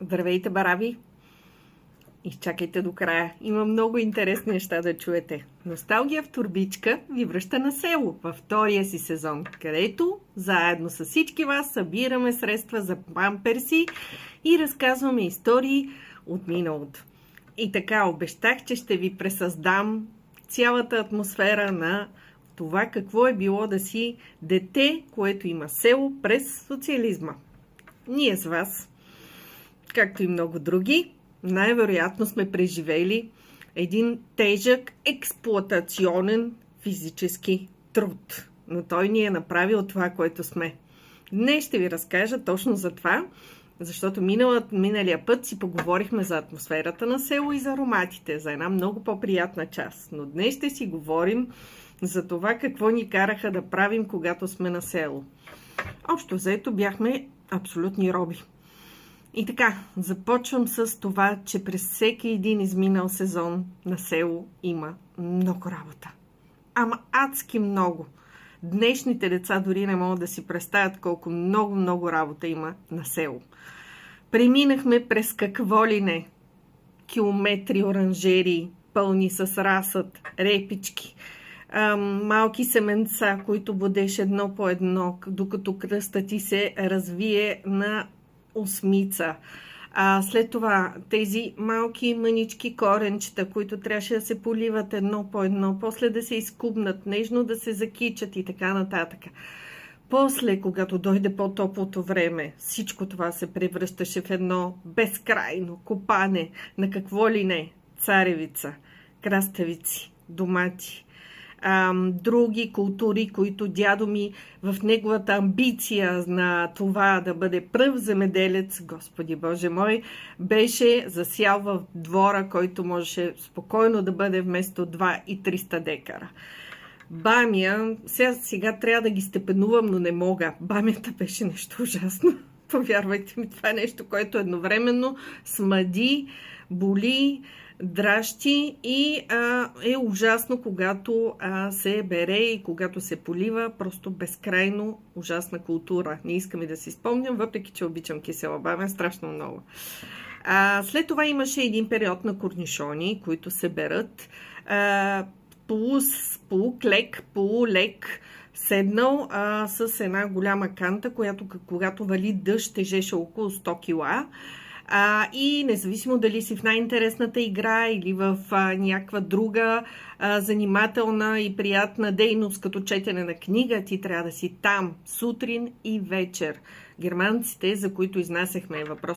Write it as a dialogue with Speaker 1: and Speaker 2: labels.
Speaker 1: Здравейте, бараби! Изчакайте до края. Има много интересни неща да чуете. Носталгия в турбичка ви връща на село във втория си сезон, където заедно с всички вас събираме средства за памперси и разказваме истории от миналото. И така, обещах, че ще ви пресъздам цялата атмосфера на това какво е било да си дете, което има село през социализма. Ние с вас, както и много други, най-вероятно сме преживели един тежък експлоатационен физически труд. Но той ни е направил това, което сме. Днес ще ви разкажа точно за това, защото миналия път си поговорихме за атмосферата на село и за ароматите, за една много по-приятна част. Но днес ще си говорим за това какво ни караха да правим, когато сме на село. Общо взето бяхме абсолютни роби. И така, започвам с това, че през всеки един изминал сезон на село има много работа. Ама адски много. Днешните деца дори не могат да си представят колко много работа има на село. Преминахме през какво ли не. Километри оранжерии, пълни с разсъд, репички, малки семенца, които будеш едно по едно, докато кръста ти се развие на осмица. След това тези малки мънички коренчета, които трябваше да се поливат едно по едно, после да се изкубнат, нежно да се закичат и така нататък. После, когато дойде по-топлото време, всичко това се превръщаше в едно безкрайно копане на какво ли не. Царевица, краставици, домати, други култури, които дядо ми в неговата амбиция на това да бъде пръв земеделец, Господи Боже мой, беше засял в двора, който можеше спокойно да бъде вместо 2 и 300 декара. Бамия, сега трябва да ги степенувам, но не мога. Бамията беше нещо ужасно. Повярвайте ми, това е нещо, което едновременно смади, боли, дращи и е ужасно, когато се бере и когато се полива. Просто безкрайно ужасна култура. Не искам и да си спомням, въпреки че обичам кисела бамия страшно много. След това имаше един период на корнишони, които се берат. Полуклек, полулек, седнал с една голяма канта, която когато вали дъжд, тежеше около 100 кила. И независимо дали си в най-интересната игра или в някаква друга занимателна и приятна дейност, като четене на книга, ти трябва да си там сутрин и вечер. Германците, за които изнасяхме въпрос